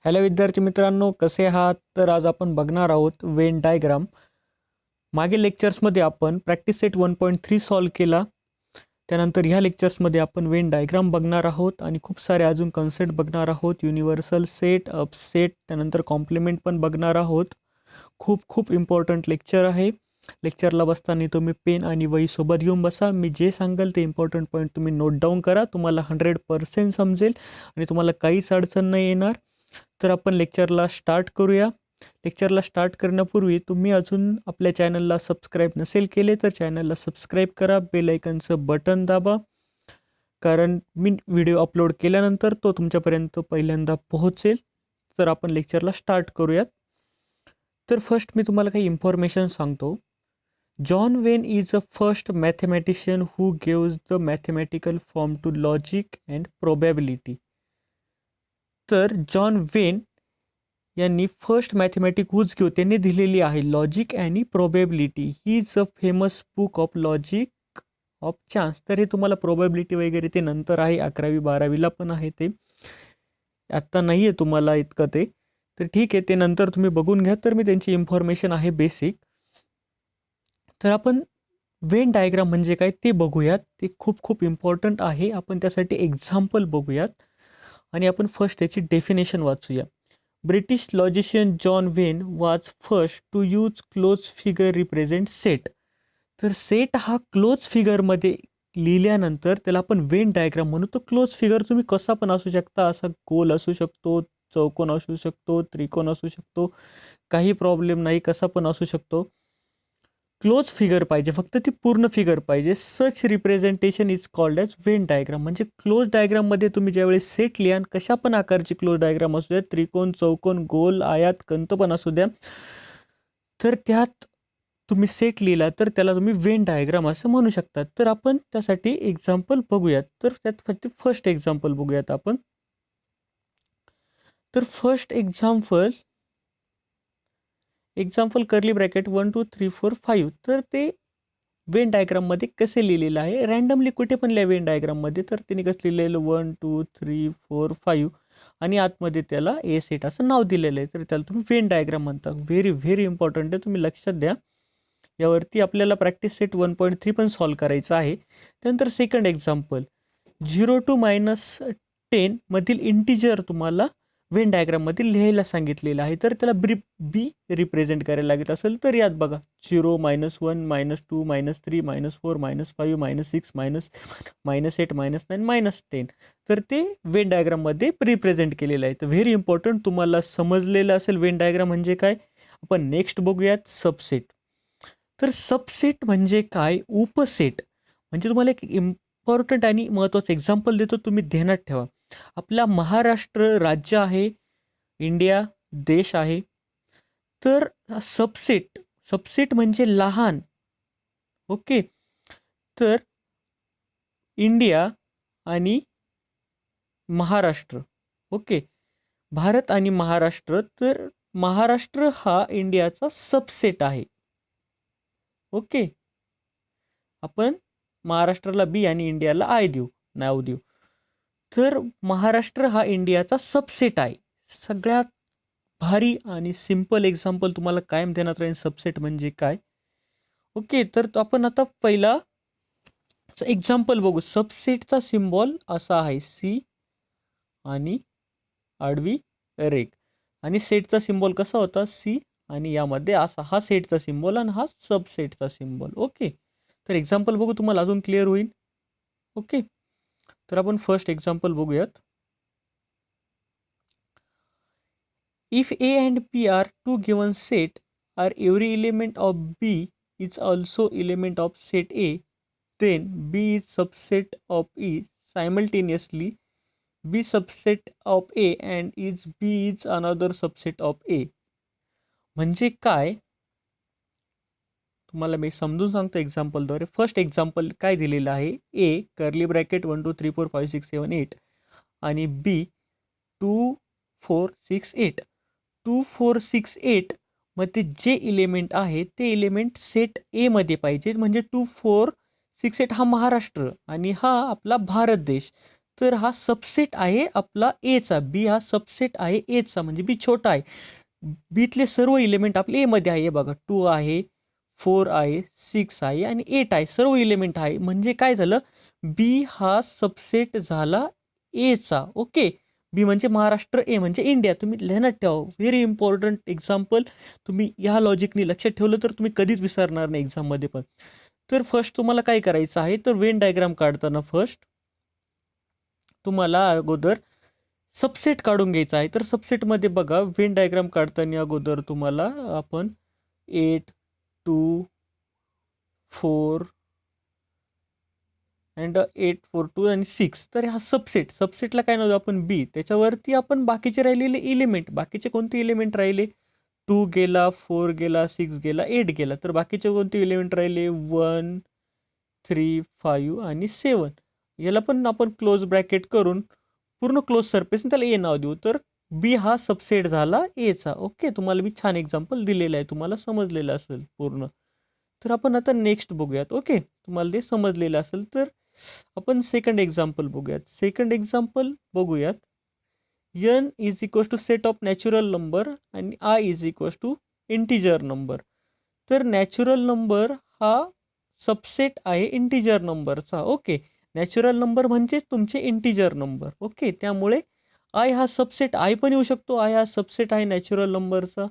Hello विद्यार्थी मित्रांनो, कसे आहात? तर आज आपण बघणार आहोत वेन डायग्राम. मागील लेक्चर्समध्ये आपण प्रॅक्टिस सेट 1.3 सॉल्व केला. त्यानंतर ह्या लेक्चर्समध्ये आपण वेन डायग्राम बघणार आहोत आणि खूप सारे अजून कन्सेप्ट बघणार आहोत. युनिव्हर्सल सेट, अपसेट, त्यानंतर कॉम्प्लिमेंट पण बघणार आहोत. खूप खूप इम्पॉर्टंट लेक्चर आहे. लेक्चरला बसताना तुम्ही पेन आणि वही सोबत घेऊन बसा. मी जे सांगेल ते इम्पॉर्टंट पॉईंट तुम्ही नोट डाऊन करा. तुम्हाला 100% समजेल आणि तुम्हाला काहीच अडचण नाही येणार. तर आपण लेक्चरला स्टार्ट करूया. लेक्चरला स्टार्ट करण्यापूर्वी तुम्ही अजून आपल्या चॅनलला सबस्क्राईब नसेल केले तर चॅनलला सबस्क्राईब करा. बेल आयकनचं बटन दाबा, कारण मी व्हिडिओ अपलोड केल्यानंतर तो तुमच्यापर्यंत पहिल्यांदा पोहोचेल. तर आपण लेक्चरला स्टार्ट करूयात. तर फर्स्ट मी तुम्हाला काही इन्फॉर्मेशन सांगतो. John Venn is a first mathematician who gives the mathematical form to logic and probability. तर जॉन वेन यांनी फर्स्ट मॅथमॅटिक हुज घेऊ त्यांनी दिलेली आहे लॉजिक आणि probability. He is a famous book of logic of chance. तर हे तुम्हाला प्रोबॅबिलिटी वगैरे ते नंतर आहे, 11वी-12वीला पण आहे, ते आत्ता नाही आहे तुम्हाला इतकं ते. तर ठीक आहे, ते नंतर तुम्ही बघून घ्या. तर मी त्यांची इन्फॉर्मेशन आहे बेसिक. तर आपण वेन डायग्राम म्हणजे काय ते बघूयात. ते खूप खूप इम्पॉर्टंट आहे. आपण त्यासाठी एक्झाम्पल बघूयात आणि आपण फर्स्ट त्याची डेफिनेशन वाचूया. British logician John Venn was first to use close figure represent set. तर सेट हा क्लोज फिगरमध्ये लिहिल्यानंतर त्याला आपण वेन डायग्राम म्हणू. तो क्लोज फिगर तुम्ही कसा पण असू शकता, असा गोल असू शकतो, चौकोन असू शकतो, त्रिकोण असू शकतो, काही प्रॉब्लेम नाही, कसा पण असू शकतो. क्लोज फिगर पाहिजे, फक्त ती पूर्ण फिगर पाहिजे. Such representation is called as Venn diagram. म्हणजे क्लोज डायग्राममध्ये तुम्ही ज्यावेळेस सेट लिहान, कशा पण आकारची क्लोज डायग्राम असू द्या, त्रिकोण, चौकोन, गोल, आयात, कंत पण असू द्या, तर त्यात तुम्ही सेट लिहिला तर त्याला तुम्ही वेन डायग्राम असं म्हणू शकता. तर आपण त्यासाठी एक्झाम्पल बघूयात. तर त्यासाठी फर्स्ट एक्झाम्पल बघूयात आपण. तर फर्स्ट एक्झाम्पल कर्ली ब्रॅकेट 1 2 3 4 5. तर ते वेन डायग्राममध्ये कसे लिहिलेलं आहे, रँडमली कुठे पण लिहा वेन डायग्राममध्ये. तर तिने कसं लिहिलेलं 1 2 3 4 5 आणि आतमध्ये त्याला ए सेट असं नाव दिलेलं आहे. तर त्याला तुम्ही वेन डायग्राम म्हणता. व्हेरी व्हेरी इम्पॉर्टंट आहे, तुम्ही लक्षात द्या. यावरती आपल्याला प्रॅक्टिस सेट 1.3 पण सॉल्व करायचं आहे. त्यानंतर सेकंड एक्झाम्पल 0 to -10 मधील इंटिजर तुम्हाला वेन डायग्राममध्ये लिहायला सांगितलेलं आहे. तर त्याला बी रिप्रेझेंट करायला लागत असेल तर यात बघा 0 -1 -2 -3 -4 -5 -6 -8 -9 -10. तर ते वेन डायग्राममध्ये रिप्रेझेंट केलेलं आहे. तर व्हेरी इम्पॉर्टंट, तुम्हाला समजलेलं असेल वेन डायग्राम म्हणजे काय. आपण नेक्स्ट बघूयात सबसेट. तर सबसेट म्हणजे काय, उपसेट. म्हणजे तुम्हाला एक इम्पॉर्टंट आणि महत्त्वाचं एक्झाम्पल देतो, तुम्ही ध्यानात ठेवा. आपला महाराष्ट्र राज्य आहे, इंडिया देश आहे. तर सबसेट सबसेट म्हणजे लहान. ओके. तर इंडिया आणि महाराष्ट्र, ओके, भारत आणि महाराष्ट्र. तर महाराष्ट्र हा इंडियाचा सबसेट आहे. ओके. आपण महाराष्ट्राला बी आणि इंडियाला आय देऊ, नाव देऊ. तर महाराष्ट्र हा इंडियाचा सबसेट आहे. सगळ्यात भारी आणि सिंपल एक्झाम्पल तुम्हाला कायम ध्यानात राहील सबसेट म्हणजे काय. ओके. तर आपण आता पहिला एक्झाम्पल बघू. सबसेटचा सिम्बॉल असा आहे, सी आणि आडवी रेख. आणि सेटचा सिम्बॉल कसा होता, सी आणि यामध्ये असा. हा सेटचा सिम्बॉल आणि हा सबसेटचा सिम्बॉल. ओके. तर एक्झाम्पल बघू, तुम्हाला अजून क्लिअर होईल. ओके. तर आपण फर्स्ट एक्झाम्पल बघूयात. If A and P are two given set, or every element of B is also element of set A, then B is subset of E simultaneously. B subset of A and B is another subset of A. म्हणजे काय, तुम्हाला मी समजून सांगतो एक्झाम्पलद्वारे. First example काय दिलेलं आहे, ए curly bracket 1 2 3 4 5 6 7 8 आणि बी 2 4 6 8. 2 4 6 8 मध्ये जे इलेमेंट आहे ते इलेमेंट सेट ए मध्ये पाहिजे. म्हणजे 2 4 6 8 हा महाराष्ट्र आणि हा आपला भारत देश. तर हा सबसेट आहे आपला एचा. बी हा सबसेट आहे एचा, म्हणजे बी छोटा आहे. बीतले सर्व एलिमेंट आपले एमध्ये आहे. हे बघा 2 आहे, 4 आहे, 6 आहे आणि 8 आहे. सर्व एलिमेंट आहे. म्हणजे काय झालं, बी हा सबसेट झाला एचा. ओके. बी म्हणजे महाराष्ट्र, ए म्हणजे इंडिया. तुम्ही ध्यानात ठेवा. Very important example. तुम्ही ह्या लॉजिकनी लक्षात ठेवलं तर तुम्ही कधीच विसरणार नाही एक्झाममध्ये पण. तर फर्स्ट तुम्हाला काय करायचं आहे, तर वेन डायग्राम काढताना फर्स्ट तुम्हाला अगोदर सबसेट काढून घ्यायचा आहे. तर सबसेटमध्ये बघा, वेन डायग्राम काढताना अगोदर तुम्हाला आपण 8, 2, 4 अँड 8, 4, 2 आणि 6. तर हा सबसेटला काय नाव आपण बी. त्याच्यावरती आपण बाकीचे राहिलेले एलिमेंट, बाकीचे कोणते एलिमेंट राहिले, 2 गेला, 4 गेला, 6 गेला, 8 गेला. तर बाकीचे कोणते एलिमेंट राहिले, 1, 3, 5 आणि 7. याला पण आपण क्लोज ब्रॅकेट करून पूर्ण क्लोज सरफेस त्याला ए नाव देऊ. तर बी हा सबसेट झाला एचा. ओके. तुम्हाला मी छान एक्झाम्पल दिलेलं आहे, तुम्हाला समजलेलं असेल पूर्ण. तर आपण आता नेक्स्ट बघूयात. ओके. तुम्हाला ते समजलेलं असेल तर आपण सेकंड एक्झाम्पल बघूयात. सेकंड एक्झाम्पल बघूयात. n is equals to set of natural number आणि i is equals to integer number. तर नॅचरल नंबर हा सबसेट आहे इंटिजर नंबरचा. ओके. नॅचरल नंबर म्हणजेच तुमचे इंटिजर नंबर. ओके. त्यामुळे आय हा सबसेट, आय पण येऊ शकतो. आय हा सबसेट आहे नॅचरल नंबरचा.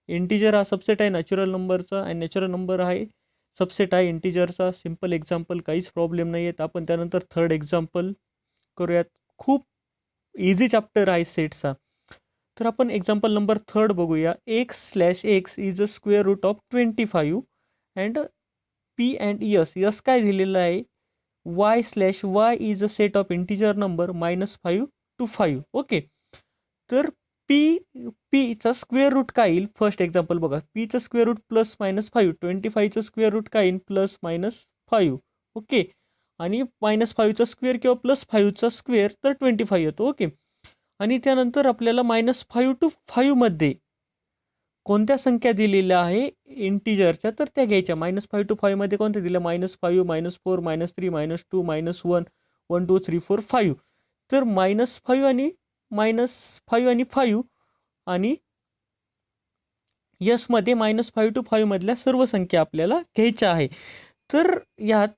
इंटिजर हा सबसेट आहे नॅचरल नंबरचा आणि नॅचरल नंबर आहे सबसेट आहे इंटिजरचा. सिम्पल एक्झाम्पल, काहीच प्रॉब्लेम नाही आहेत. आपण त्यानंतर थर्ड एक्झाम्पल करूयात. खूप इझी चॅप्टर आहे सेटचा. तर आपण एक्झाम्पल नंबर थर्ड बघूया. x/x is a square root of 25 and P and yes काय दिलेलं आहे, y/y is a set of integer number -5 to 5. Okay. तर पीचा स्क्वेअर रूट काय येईल, फर्स्ट एक्झाम्पल बघा. पीचं स्क्वेअर रूट +-5, 25चं स्क्वेअर रूट काय येईल, +-5. ओके. आणि -5चा स्क्वेअर किंवा +5चा स्क्वेअर तर 25 येतो. ओके. आणि त्यानंतर आपल्याला -5 to 5 मध्ये कोणत्या संख्या दिलेल्या आहे इंटिजरच्या, तर त्या घ्यायच्या. -5 to 5 मध्ये कोणत्या दिल्या, -5, -4, -3, -2, -1, 1, 2, 3, 4, 5. तर -5 आणि -5 आणि 5 आणि यसमध्ये -5 to 5 मधल्या सर्व संख्या आपल्याला घ्यायच्या आहे. तर यात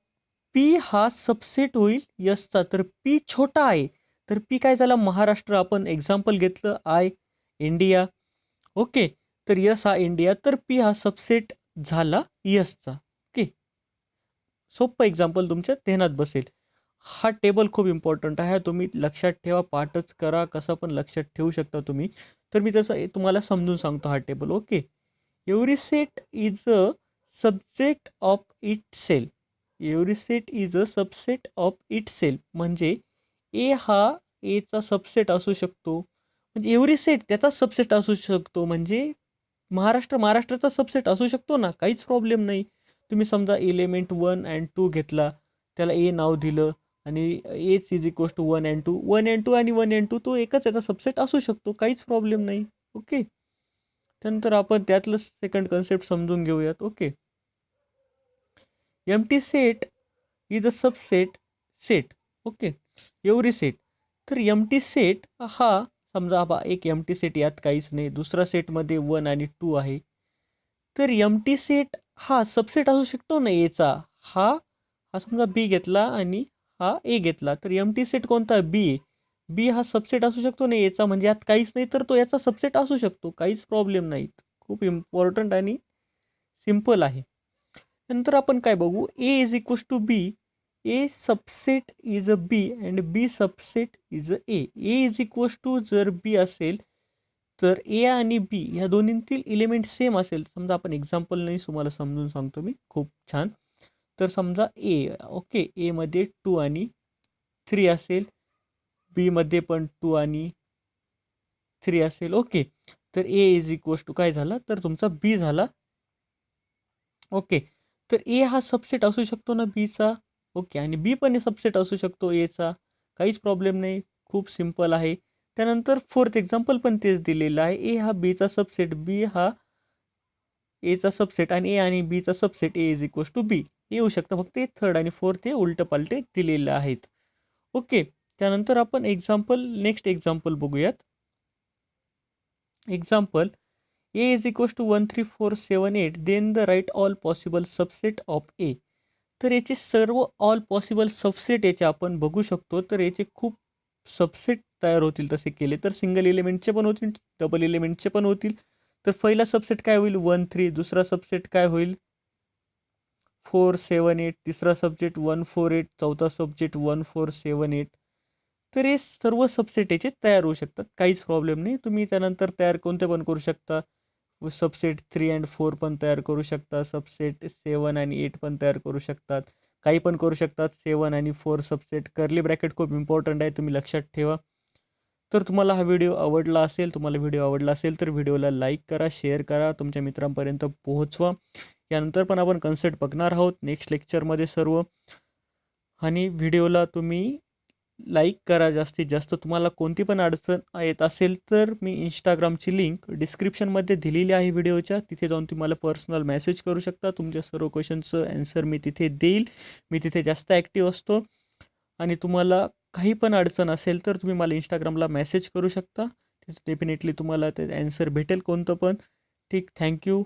पी हा सबसेट होईल यसचा. तर पी छोटा आहे. तर पी काय झाला, महाराष्ट्र. आपण एक्झाम्पल घेतलं आय, इंडिया. ओके. तर यस हा इंडिया. तर पी हा सबसेट झाला यसचा. ओके. सोपं एक्झाम्पल तुमच्या ध्यानात बसेल. हा टेबल खूप इम्पॉर्टंट आहे. तुम्ही लक्षात ठेवा, पाठच करा, कसं पण लक्षात ठेवू शकता तुम्ही. तर मी तसं तुम्हाला समजून सांगतो हा table. Okay. Every set is a subset of it self. Every set is a subset of it self म्हणजे ए हा एचा सबसेट असू शकतो. म्हणजे एव्हरी सेट त्याचा सबसेट असू शकतो. म्हणजे महाराष्ट्राचा सबसेट असू शकतो ना, काहीच प्रॉब्लेम नाही. तुम्ही समजा एलिमेंट 1 अँड 2 घेतला, त्याला ए नाव दिलं आणि H is equals to 1 and 2. 1 and 2 आणि 1 अँड 2 तो एकच याचा सबसेट असू शकतो, काहीच प्रॉब्लेम नाही. ओके. त्यानंतर आपण त्यातलं सेकंड कन्सेप्ट समजून घेऊयात. Okay. Empty set is a subset set. Okay. Every set. तर एम्प्टी सेट हा समजा बा एक एम्प्टी सेट, यात काहीच नाही. दुसरा सेटमध्ये 1 आणि 2 आहे. तर एम्प्टी सेट हा सबसेट असू शकतो ना एचा. हा हा समजा बी घेतला आणि हा ए घेतला. तर एम्प्टी सेट कोणता, बी. बी हा सबसेट असू शकतो ना एचा. म्हणजे यात काहीच नाही तर तो याचा सबसेट असू शकतो, काहीच प्रॉब्लेम नाही. खूप इम्पॉर्टंट आणि सिम्पल आहे. नंतर आपण काय बघू, A is equals to B. A subset is a B and B subset is a A. A is equals to जर बी असेल तर ए आणि बी ह्या दोन्हींतील एलिमेंट सेम असेल. समजा आपण एक्झाम्पल नाही तुम्हाला समजून सांगतो मी, खूप छान. तर समजा ए. ओके. ए मध्ये 2 आणि 3 असेल, बी मध्ये पण 2 आणि 3 असेल. ओके. तर ए इज इक्वल्स टू काय झाला, तर तुमचा बी झाला. ओके. तर ए हा सबसेट असू शकतो ना बीचा. ओके. आणि बी पण सबसेट असू शकतो एचा, काहीच प्रॉब्लेम नाही. खूप सिम्पल आहे. त्यानंतर फोर्थ एक्झाम्पल पण तेच दिलेलं आहे. ए हा बीचा सबसेट, बी हा एचा सबसेट आणि ए आणि बीचा subset, A is equals to B येऊ शकतं. फक्त थर्ड आणि फोर्थ हे उलट पालटे दिलेले आहेत. ओके. त्यानंतर आपण नेक्स्ट एक्झाम्पल बघूयात. Example A is equals to 13478 then the write all possible subset of A. तर याचे सर्व ऑल पॉसिबल सबसेट याचे आपण बघू शकतो. तर याचे खूप सबसेट तयार होतील तसे केले तर. सिंगल एलिमेंटचे पण होतील, डबल एलिमेंटचे पण होतील. तर पहिला सबसेट काय होईल 1 3, दुसरा सबसेट काय होईल 4 7 8, तिसरा सबसेट 1 4 8, चौथा सबसेट 1 4 7 8. तर हे सर्व सबसेट याचे तयार होऊ शकतात, काहीच प्रॉब्लेम नाही. तुम्ही त्यानंतर तयार कोणते पण करू शकता. सबसेट 3 अँड 4 पण तयार करू शकता, सबसेट 7 आणि 8 पण तयार करू शकतात, काही पण करू शकतात. 7 आणि 4 सबसेट. कर्ली ब्रॅकेट खूप इम्पॉर्टंट आहे, तुम्ही लक्षात ठेवा. तर तुम्हाला व्हिडिओ आवडला असेल तर व्हिडिओला लाईक करा, शेअर करा, तुमच्या मित्रांपर्यंत पोहोचवा. यानंतर पण आपण कन्सेप्ट बघणार आहोत नेक्स्ट लेक्चरमध्ये सर्व. आणि व्हिडिओला तुम्ही लाईक करा जास्तीत जास्त. तुम्हाला कोणती पण अडचण येत असेल तर मी इंस्टाग्रामची लिंक डिस्क्रिप्शनमध्ये दिलेली आहे व्हिडिओच्या, तिथे जाऊन तुम्ही मला पर्सनल मेसेज करू शकता. तुमच्या सर्व क्वेश्चनचं ॲन्सर मी तिथे देईल. मी तिथे जास्त ॲक्टिव्ह असतो. आणि तुम्हाला काही पण अडचण असेल तर तुम्ही मला इंस्टाग्रामला मेसेज करू शकता. तिथे डेफिनेटली तुम्हाला ते ॲन्सर भेटेल कोणतं पण. ठीक, थँक्यू.